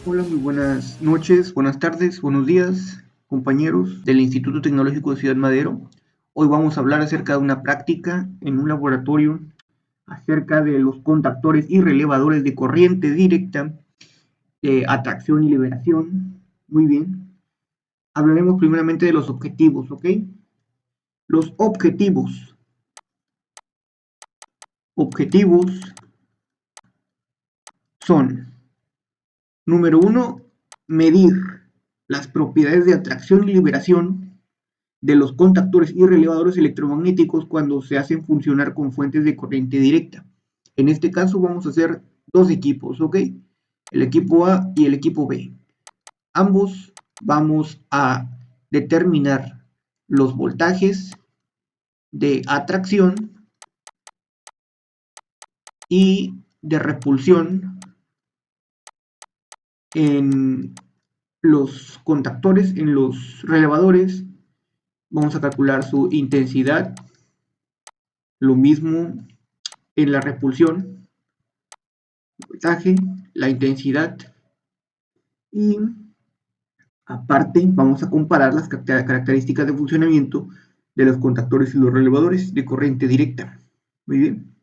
Hola, muy buenas noches, buenas tardes, buenos días, compañeros del Instituto Tecnológico de Ciudad Madero. Hoy vamos a hablar acerca de una práctica en un laboratorio acerca de los contactores y relevadores de corriente directa, atracción y liberación. Muy bien. Hablaremos primeramente de los objetivos, ¿ok? Los objetivos. Objetivos son, número uno, medir las propiedades de atracción y liberación de los contactores y relevadores electromagnéticos cuando se hacen funcionar con fuentes de corriente directa. En este caso vamos a hacer dos equipos, ¿ok? El equipo A y el equipo B. Ambos vamos a determinar los voltajes de atracción y de repulsión en los contactores, en los relevadores. Vamos a calcular su intensidad, lo mismo en la repulsión, el voltaje, la intensidad, y aparte vamos a comparar las características de funcionamiento de los contactores y los relevadores de corriente directa. Muy bien.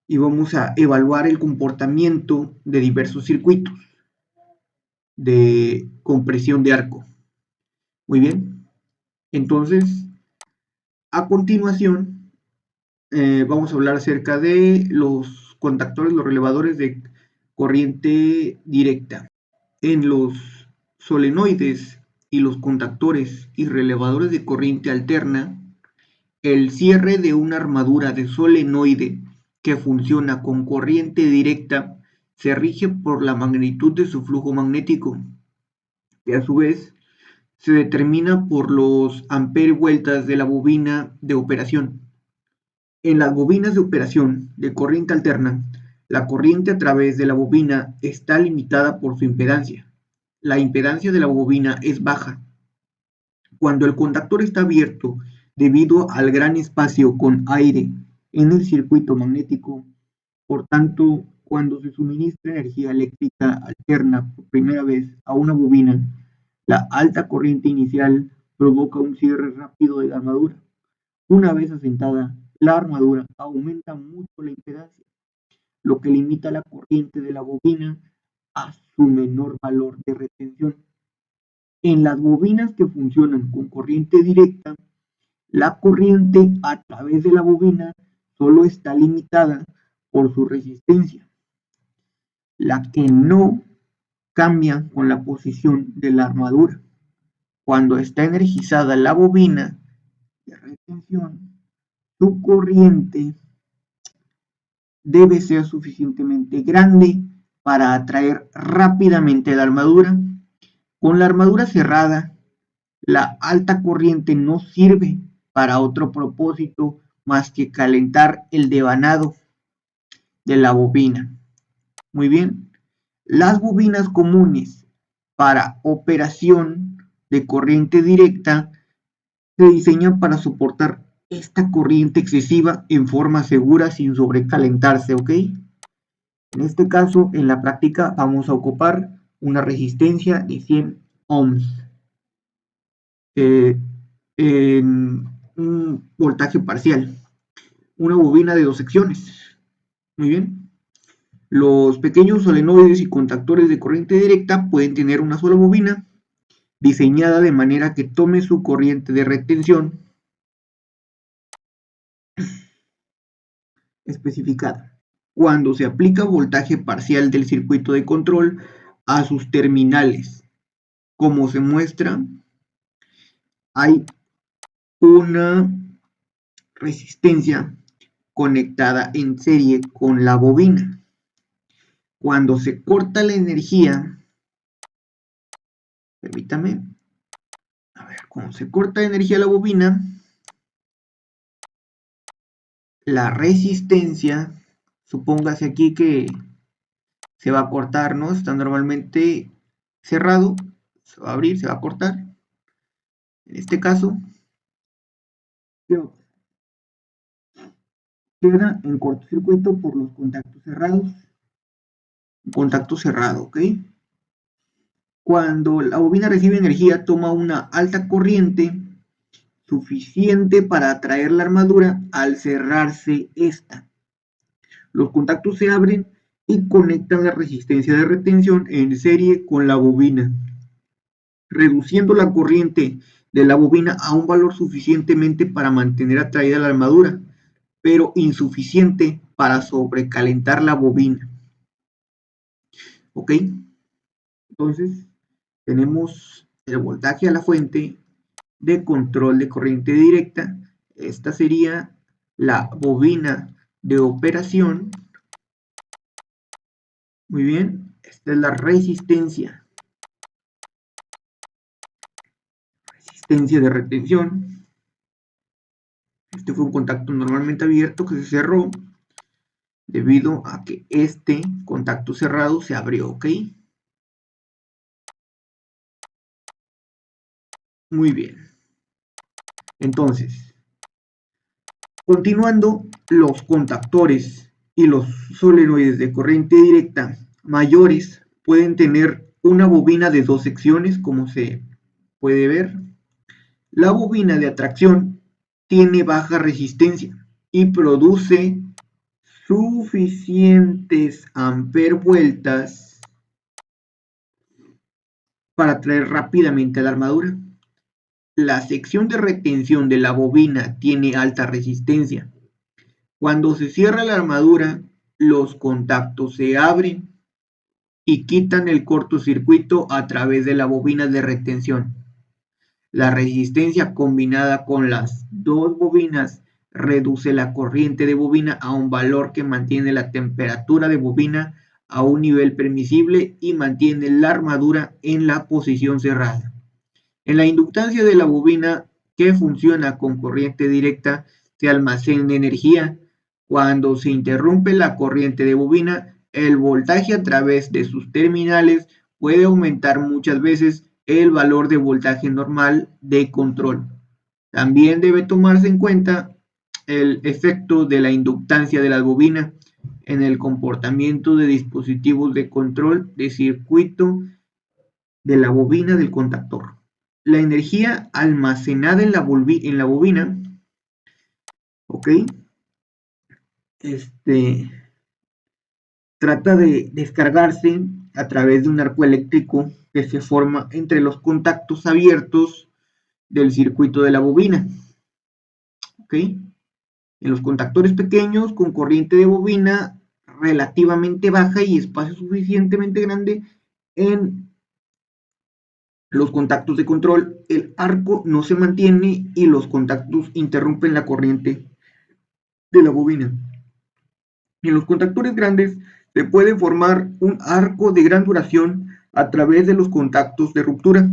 Y vamos a evaluar el comportamiento de diversos circuitos de compresión de arco. Muy bien. Entonces, a continuación, vamos a hablar acerca de los contactores, los relevadores de corriente directa. En los solenoides y los contactores y relevadores de corriente alterna, el cierre de una armadura de solenoide que funciona con corriente directa se rige por la magnitud de su flujo magnético, que a su vez se determina por los ampere-vueltas de la bobina de operación. En las bobinas de operación de corriente alterna, la corriente a través de la bobina está limitada por su impedancia. La impedancia de la bobina es baja. Cuando el contactor está abierto debido al gran espacio con aire en el circuito magnético, por tanto, cuando se suministra energía eléctrica alterna por primera vez a una bobina, la alta corriente inicial provoca un cierre rápido de la armadura. Una vez asentada, la armadura aumenta mucho la impedancia, lo que limita la corriente de la bobina a su menor valor de retención. En las bobinas que funcionan con corriente directa, la corriente a través de la bobina solo está limitada por su resistencia, la que no cambia con la posición de la armadura. Cuando está energizada la bobina de retención, su corriente debe ser suficientemente grande para atraer rápidamente la armadura. Con la armadura cerrada, la alta corriente no sirve para otro propósito más que calentar el devanado de la bobina. Muy bien. Las bobinas comunes para operación de corriente directa se diseñan para soportar esta corriente excesiva en forma segura sin sobrecalentarse, ¿ok? En este caso, en la práctica, vamos a ocupar una resistencia de 100 ohms en un voltaje parcial, una bobina de dos secciones. Muy bien. Los pequeños solenoides y contactores de corriente directa pueden tener una sola bobina diseñada de manera que tome su corriente de retención especificada. Cuando se aplica voltaje parcial del circuito de control a sus terminales, como se muestra, hay una resistencia conectada en serie con la bobina. Cuando se corta la energía, permítame, a ver, cuando se corta la energía a la bobina, la resistencia, supóngase aquí que se va a cortar, ¿no? Está normalmente cerrado, se va a abrir, se va a cortar. En este caso, queda en cortocircuito por los contactos cerrados. Contacto cerrado, ¿ok? Cuando la bobina recibe energía, toma una alta corriente suficiente para atraer la armadura al cerrarse esta. Los contactos se abren y conectan la resistencia de retención en serie con la bobina, reduciendo la corriente de la bobina a un valor suficientemente para mantener atraída la armadura, pero insuficiente para sobrecalentar la bobina. ¿Ok? Entonces, tenemos el voltaje a la fuente de control de corriente directa. Esta sería la bobina de operación. Muy bien, esta es la resistencia. Resistencia de retención. Este fue un contacto normalmente abierto que se cerró debido a que este contacto cerrado se abrió, ¿ok? Muy bien. Entonces, continuando, los contactores y los solenoides de corriente directa mayores pueden tener una bobina de dos secciones, como se puede ver. La bobina de atracción tiene baja resistencia y produce suficientes ampervueltas para atraer rápidamente a la armadura. La sección de retención de la bobina tiene alta resistencia. Cuando se cierra la armadura, los contactos se abren y quitan el cortocircuito a través de la bobina de retención. La resistencia combinada con las dos bobinas reduce la corriente de bobina a un valor que mantiene la temperatura de bobina a un nivel permisible y mantiene la armadura en la posición cerrada. En la inductancia de la bobina, que funciona con corriente directa, se almacena energía. Cuando se interrumpe la corriente de bobina, el voltaje a través de sus terminales puede aumentar muchas veces el valor de voltaje normal de control. También debe tomarse en cuenta el efecto de la inductancia de la bobina en el comportamiento de dispositivos de control de circuito de la bobina del contactor. La energía almacenada en la bobina, ¿ok? Trata de descargarse a través de un arco eléctrico que se forma entre los contactos abiertos del circuito de la bobina, ¿ok? En los contactores pequeños con corriente de bobina relativamente baja y espacio suficientemente grande en los contactos de control, el arco no se mantiene y los contactos interrumpen la corriente de la bobina. En los contactores grandes se puede formar un arco de gran duración a través de los contactos de ruptura.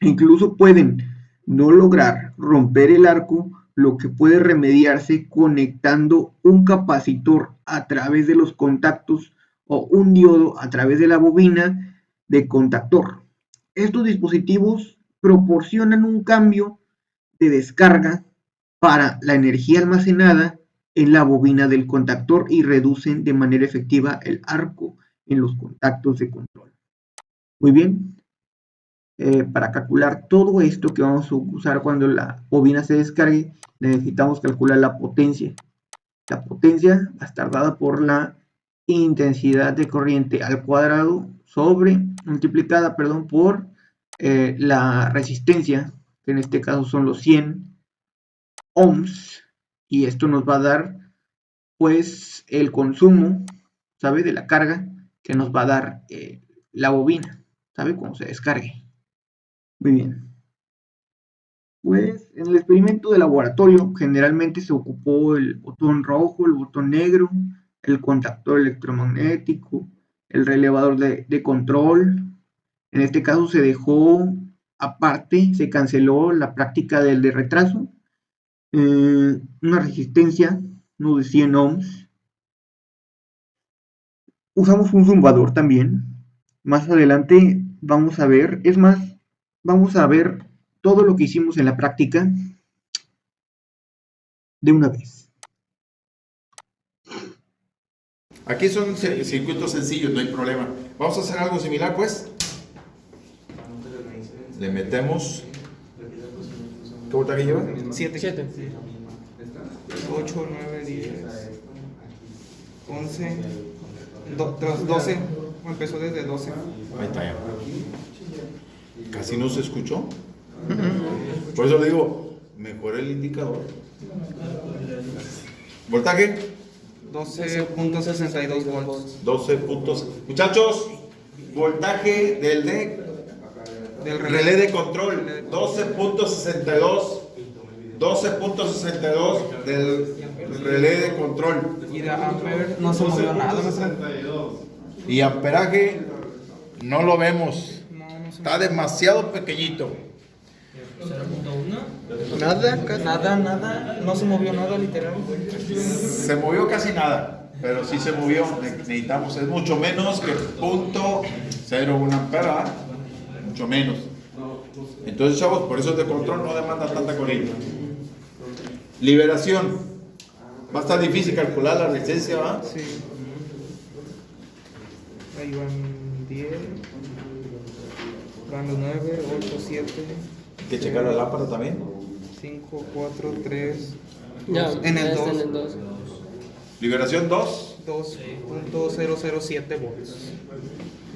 Incluso pueden no lograr romper el arco, lo que puede remediarse conectando un capacitor a través de los contactos o un diodo a través de la bobina de contactor. Estos dispositivos proporcionan un cambio de descarga para la energía almacenada en la bobina del contactor y reducen de manera efectiva el arco en los contactos de control. Muy bien, para calcular todo esto que vamos a usar cuando la bobina se descargue, necesitamos calcular la potencia. La potencia va a estar dada por la intensidad de corriente al cuadrado multiplicada por la resistencia, que en este caso son los 100 ohms, y esto nos va a dar pues el consumo, ¿sabe? De la carga que nos va a dar la bobina, ¿sabe? Cuando se descargue. Muy bien. Pues en el experimento de laboratorio generalmente se ocupó el botón rojo, el botón negro, el contactor electromagnético, el relevador de control. En este caso se dejó aparte, se canceló la práctica del de retraso, una resistencia, no de 100 ohms. Usamos un zumbador también. Más adelante vamos a ver, es más, vamos a ver todo lo que hicimos en la práctica de una vez. Aquí son circuitos sencillos, no hay problema. Vamos a hacer algo similar, pues. le metemos. ¿Qué voltaje lleva? 7. 8, 9, 10, 11, 12. Empezó desde 12. Ahí está ya. Casi no se escuchó. Por eso le digo, mejor el indicador. ¿Voltaje? 12.62 volts. 12 puntos. Muchachos, voltaje del relé de control. 12.62. 12.62 del relé de control. Y de amper no se movió nada, maestra. Y amperaje no lo vemos. No se Está demasiado pequeñito. Nada. No se movió nada, literal. Se movió casi nada, pero sí se movió. Necesitamos, es mucho menos que .01 ampera, ¿verdad? Mucho menos. Entonces, chavos, por eso de control no demanda tanta corriente. Liberación. Va a estar difícil calcular la resistencia, ¿va? Sí. Ahí van 10, van 9, 8, 7, Hay que checar la lámpara también. 5, 4, 3. Ya, En el ya está 2. en el 2. Liberación 2. 2.007 volts.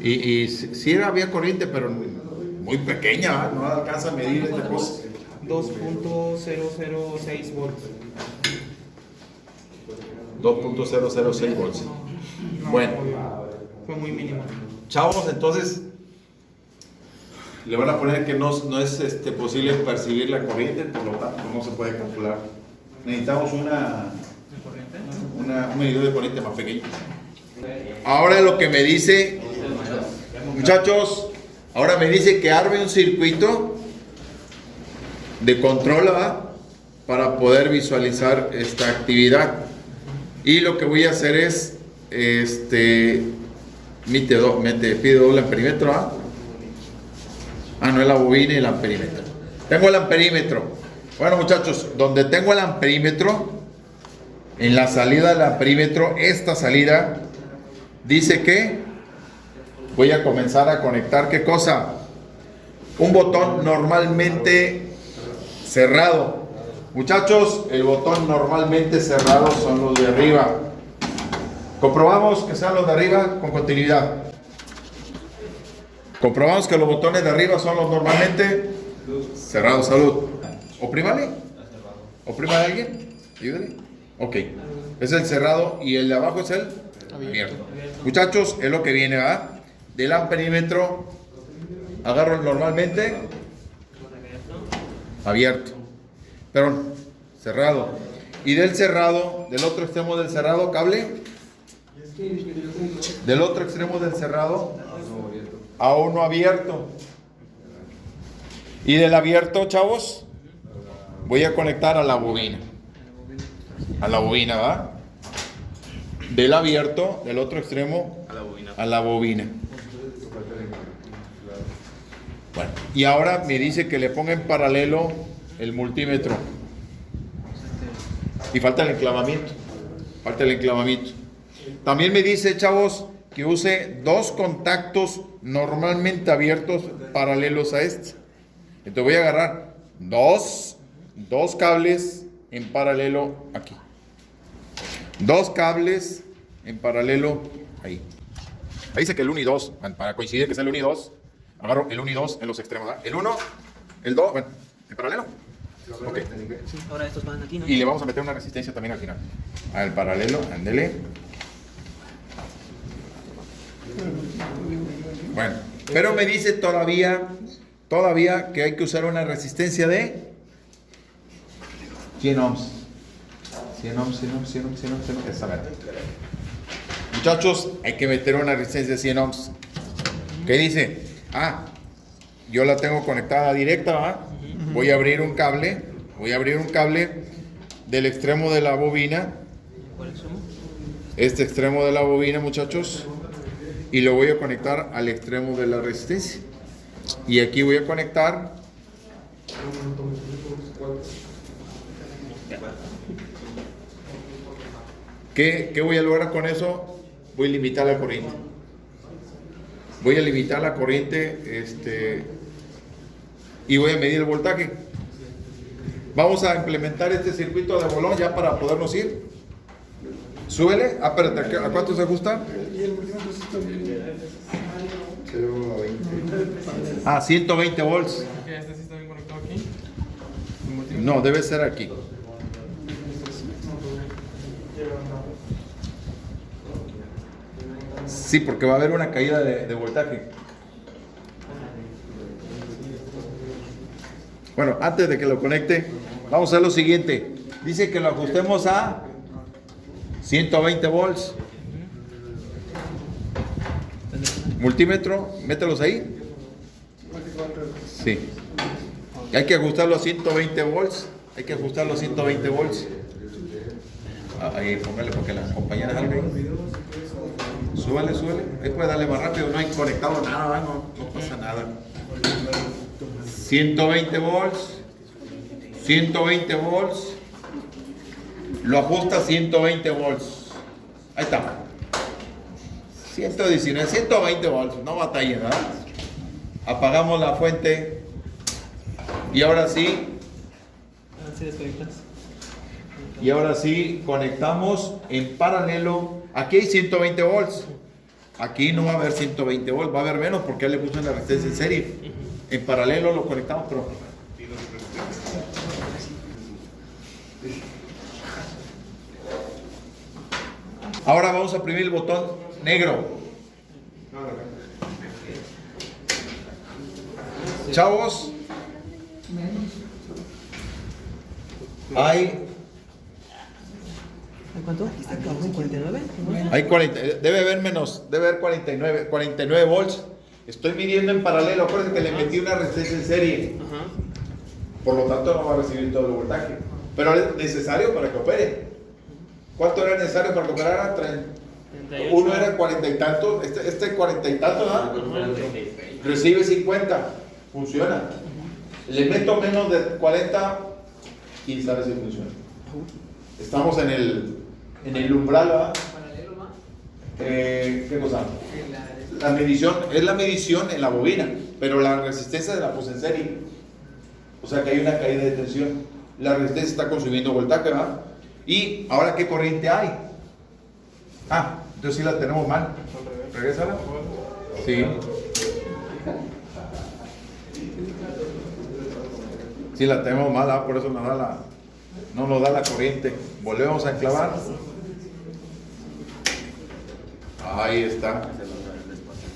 Y sí había corriente, pero muy pequeña, ¿va? No alcanza a medir esta cosa. 2.006 volts. 2.006 volts. No, Bueno. fue muy mínimo. Chavos, entonces le van a poner que no es posible percibir la corriente, por lo tanto no se puede calcular. Necesitamos un medidor de corriente más pequeño. Ahora lo que me dice, muchachos, ahora me dice que arme un circuito de control, ¿verdad? Para poder visualizar esta actividad. Y lo que voy a hacer es pide doble amperímetro, ¿ah? No es la bobina y el amperímetro. Tengo el amperímetro. Bueno, muchachos, donde tengo el amperímetro, en la salida del amperímetro, esta salida dice que voy a comenzar a conectar, ¿qué cosa? Un botón normalmente cerrado. Muchachos, el botón normalmente cerrado son los de arriba. Comprobamos que sean los de arriba con continuidad. Comprobamos que los botones de arriba son los normalmente cerrados. Salud. Oprímale. ¿Oprímale a alguien? Ayúdale. Ok. Es el cerrado y el de abajo es el abierto. Muchachos, es lo que viene, ¿verdad? Del amperímetro agarro el normalmente abierto. Perdón, cerrado. Y del cerrado, del otro extremo del cerrado, cable. Del otro extremo del cerrado a uno abierto. Y del abierto, chavos, voy a conectar a la bobina. A la bobina, ¿va? Del abierto, del otro extremo a la bobina. Bueno, y ahora me dice que le ponga en paralelo el multímetro. Y falta el enclavamiento. Falta el enclavamiento. También me dice, chavos, que use dos contactos normalmente abiertos paralelos a este. Entonces voy a agarrar dos cables en paralelo aquí. Dos cables en paralelo ahí. Ahí dice que el 1 y 2, para coincidir que sea el 1 y 2, agarro el 1 y 2 en los extremos, ¿verdad? El 1, el 2, bueno, en paralelo. Ok. Ahora estos van aquí, ¿no? Y le vamos a meter una resistencia también al final. Al paralelo, ándele. Bueno, pero me dice todavía que hay que usar una resistencia de 100 ohms. 100 ohms. Esa verdad. Muchachos, hay que meter una resistencia de 100 ohms. ¿Qué dice? Yo la tengo conectada directa, ¿va? Voy a abrir un cable del extremo de la bobina. Este extremo de la bobina, muchachos. Y lo voy a conectar al extremo de la resistencia. Y aquí voy a conectar ¿Qué voy a lograr con eso? Voy a limitar la corriente. Voy a limitar la corriente y voy a medir el voltaje. Vamos a implementar este circuito de bolón ya para podernos ir. Súbele. Ah, espérate, ¿a cuánto se ajusta? Ah, 120 volts. Ok, este sí está bien conectado aquí. No, debe ser aquí. Sí, porque va a haber una caída de voltaje. Bueno, antes de que lo conecte, vamos a hacer lo siguiente. Dice que lo ajustemos a 120 volts. Multímetro, mételos ahí. Sí. Hay que ajustarlo a 120 volts. Hay que ajustarlo a 120 volts. Ahí, póngale para que la compañera salga ahí. Súbale, súbale. Ahí puede darle más rápido. No hay conectado nada, no pasa nada. 120 volts. 120 volts. Lo ajusta a 120 volts. Ahí está. 119, 120 volts. No batalla, ¿verdad? Apagamos la fuente. Y ahora sí. Y ahora sí conectamos en paralelo. Aquí hay 120 volts. Aquí no va a haber 120 volts, va a haber menos porque ya le puse la resistencia en serie. En paralelo lo conectamos, pero ahora vamos a oprimir el botón negro. Chavos, hay ¿Cuánto? ¿Está cabrón? ¿49? Hay 40, debe haber menos, debe haber 49 volts. Estoy midiendo en paralelo, acuérdense que le metí una resistencia en serie. Ajá. Por lo tanto no va a recibir todo el voltaje. Pero es necesario para que opere. ¿Cuánto era necesario para que operara? 38. Uno era 40 y tantos, este 40 y tantos, ¿verdad? Recibe 50, funciona. Le meto menos de 40, quién sabe si funciona. Estamos en el umbral, ¿verdad? ¿Qué cosa? La medición, es la medición en la bobina, pero la resistencia de la puse en serie. O sea que hay una caída de tensión. La resistencia está consumiendo voltaje, ¿verdad? Y ahora, ¿qué corriente hay? Ah, entonces sí la tenemos mal. ¿Regrésala? Sí. Sí la tenemos mal, ¿verdad? Por eso no nos da la corriente. Volvemos a enclavar. Ahí está.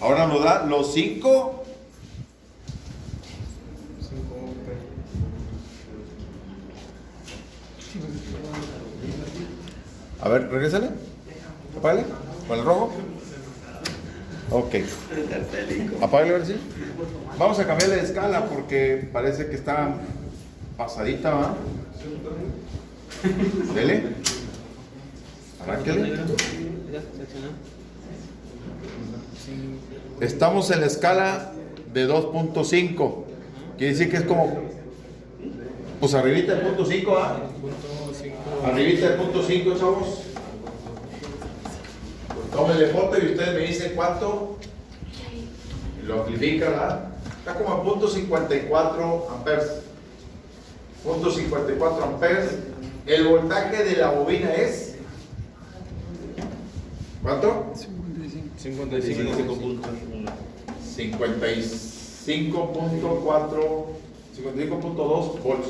Ahora nos da los 5. A ver, regrésale. Apágale. Con el rojo. Ok. Apágale ahora sí. Vamos a cambiarle de escala porque parece que está pasadita, ¿va? Dele. Arránquele. Estamos en la escala de 2.5. Quiere decir que es como, pues arribita del punto 5, ¿ah? Arribita del punto 5, chavos. Tómenle foto y ustedes me dicen cuánto. Y lo amplifican, ¿verdad? Está como a punto 54 amperes. Punto 54 amperes. El voltaje de la bobina es ¿cuánto? 55.4, 55.2 volts.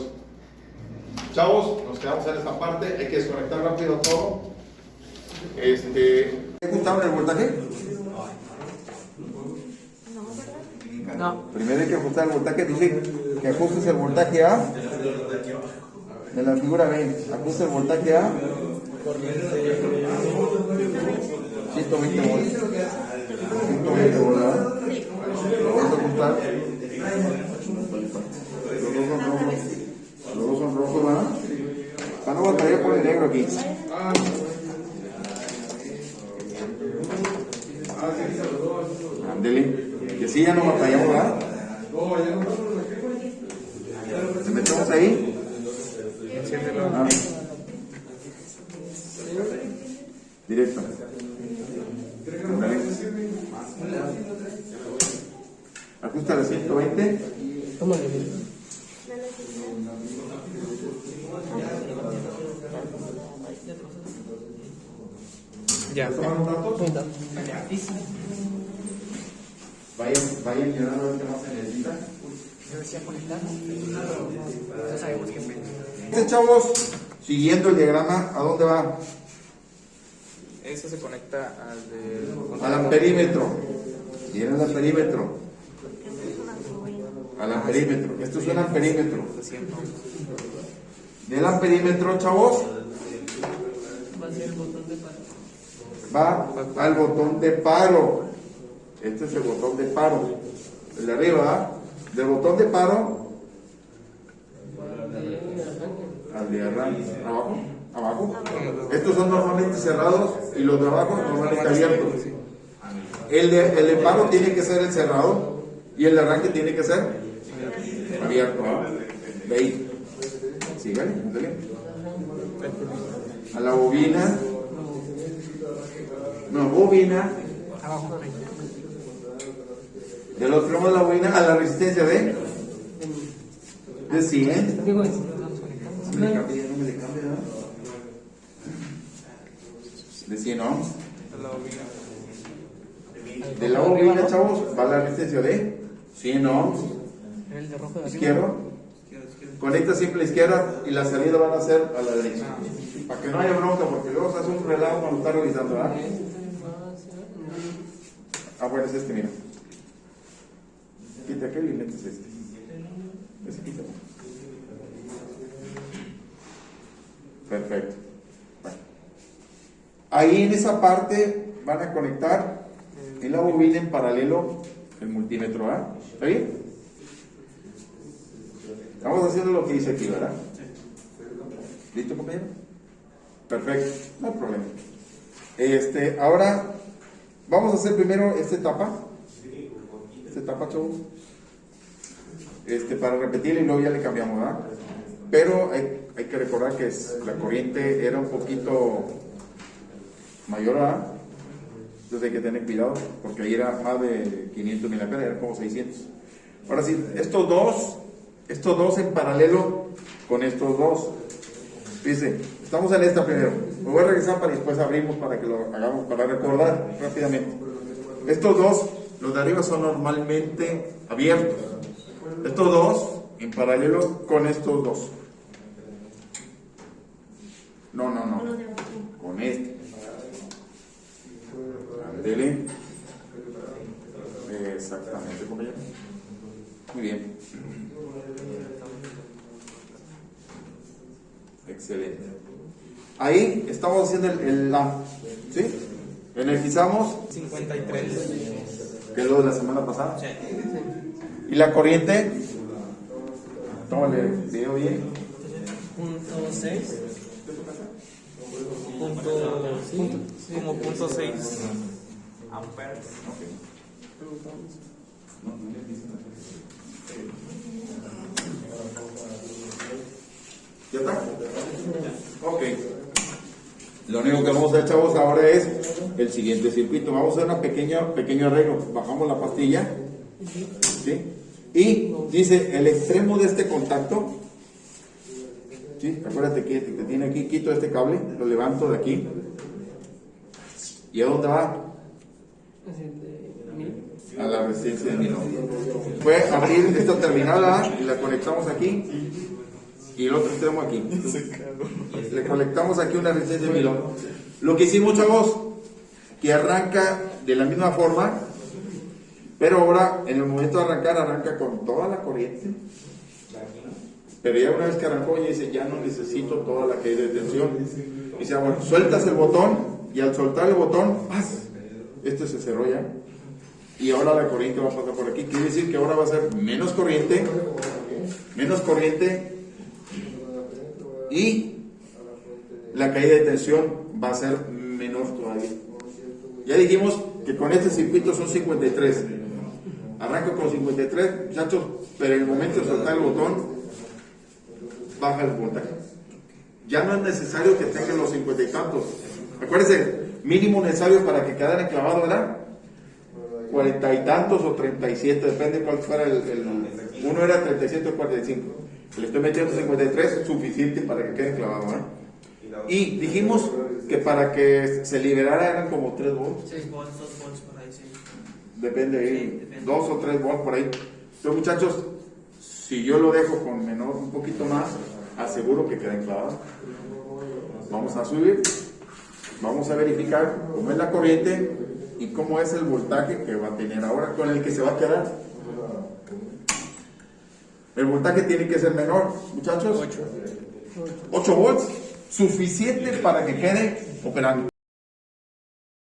Chavos, nos quedamos en esta parte. Hay que desconectar rápido todo. ¿Ajustaron el voltaje? No. Primero hay que ajustar el voltaje. Dice que ajustes el voltaje A de la figura B. Ajusta el voltaje A 120 volts. 120 volts, ¿verdad? Lo vamos a ajustar. Los dos son rojos, ¿verdad? Para no batallar por el negro aquí. Ándele. Que sí, ya no batallamos, ¿verdad? ¿Le metemos ahí? Ah. Directo. Ándale. Ajusta a 120. Tómale. Ya. ¿Tomaron datos? Punto. Vayan llenando el que más se necesita. Yo decía conectar. No sabemos qué pedo. Chavos, siguiendo el diagrama, ¿a dónde va? Eso se conecta al de... Al amperímetro. Viene el amperímetro. Al amperímetro. Esto es un amperímetro. Del amperímetro, chavos, Va a ser el botón de paro. va al botón de paro. Este es el botón de paro. El de arriba, ¿verdad? Del botón de paro al de arranque. ¿Abajo? ¿Abajo? Estos son normalmente cerrados y los de abajo normalmente abiertos. El de paro tiene que ser el cerrado y el de arranque tiene que ser abierto. De ahí. Síganle, dale. A la bobina. No, bobina. Abajo. Del otro lado de la bobina a la resistencia de 100. Digo, eso lo vamos conectando. No me le cambia, no me le cambia, ¿no? De 100 ohms. La bobina. De la bobina, chavos, va la resistencia de 100 ohms. El de rojo de arriba. Izquierdo. Conecta siempre a la izquierda y la salida van a ser a la derecha. Para que no haya bronca, porque luego se hace un relajo cuando está revisando, ¿verdad? Ah, bueno, es este, mira. Quita aquel y metes este. Ese quita. Perfecto. Bueno. Ahí en esa parte van a conectar en la bobina en paralelo el multímetro, ¿verdad? ¿Está bien? Estamos haciendo lo que dice aquí, ¿verdad? ¿Listo, compañero? Perfecto, no hay problema. Ahora vamos a hacer primero esta etapa. Esta etapa, chavos. Para repetir y luego ya le cambiamos, ¿verdad? Pero hay que recordar que la corriente era un poquito mayor, ¿verdad? Entonces hay que tener cuidado porque ahí era más de 500 miliamperes, eran como 600. Ahora sí, estos dos en paralelo con estos dos. Fíjense, estamos en esta primero. Me voy a regresar para después abrimos para que lo hagamos, para recordar rápidamente. Estos dos, los de arriba son normalmente abiertos. Estos dos en paralelo con estos dos. No. Con este. Ándele. Exactamente, compañero. Muy bien. Excelente. Ahí estamos haciendo ¿sí? Energizamos 53. que es lo de la semana pasada. Y la corriente, tómale video bien. Punto 6. Como punto 6 amperes. ¿Ya está? Ok. Lo único que vamos a hacer, chavos, ahora es el siguiente circuito. Vamos a hacer pequeño arreglo. Bajamos la pastilla. ¿Sí? Y dice el extremo de este contacto. ¿Sí? Acuérdate que tiene aquí, quito este cable, lo levanto de aquí. ¿Y a dónde va? A la resistencia de 1000 ohms. Fue abrir esta terminal y la conectamos aquí. Y el otro extremo aquí. Le conectamos aquí una resistencia de 1000 ohms. Lo que hicimos, chavos, que arranca de la misma forma, pero ahora en el momento de arrancar, arranca con toda la corriente. Pero ya una vez que arrancó, ya dice, ya no necesito toda la caída de tensión. Dice, bueno, sueltas el botón y al soltar el botón, ¡paz! Este se cerró ya. Y ahora la corriente va a pasar por aquí. Quiere decir que ahora va a ser menos corriente y la caída de tensión va a ser menor todavía. Ya dijimos que con este circuito son 53. Arranco con 53, muchachos, pero en el momento de soltar el botón, baja el voltaje. Ya no es necesario que tengan los 50 y tantos. Acuérdense, mínimo necesario para que quedara clavado era 40 y tantos o 37, depende de cuál fuera uno era 37 o 45. Le estoy metiendo 53, suficiente para que quede clavado, ¿eh? Y dijimos que para que se liberara eran como 3 volts. 6 volts, 2 volts por ahí, sí. Depende ahí, Sí, depende. 2 o 3 volts por ahí. Entonces, muchachos, si yo lo dejo con menor, un poquito más, aseguro que queden clavados. Vamos a subir, vamos a verificar cómo es la corriente y cómo es el voltaje que va a tener ahora con el que se va a quedar. El voltaje tiene que ser menor, muchachos. 8 volts, suficiente para que quede operando.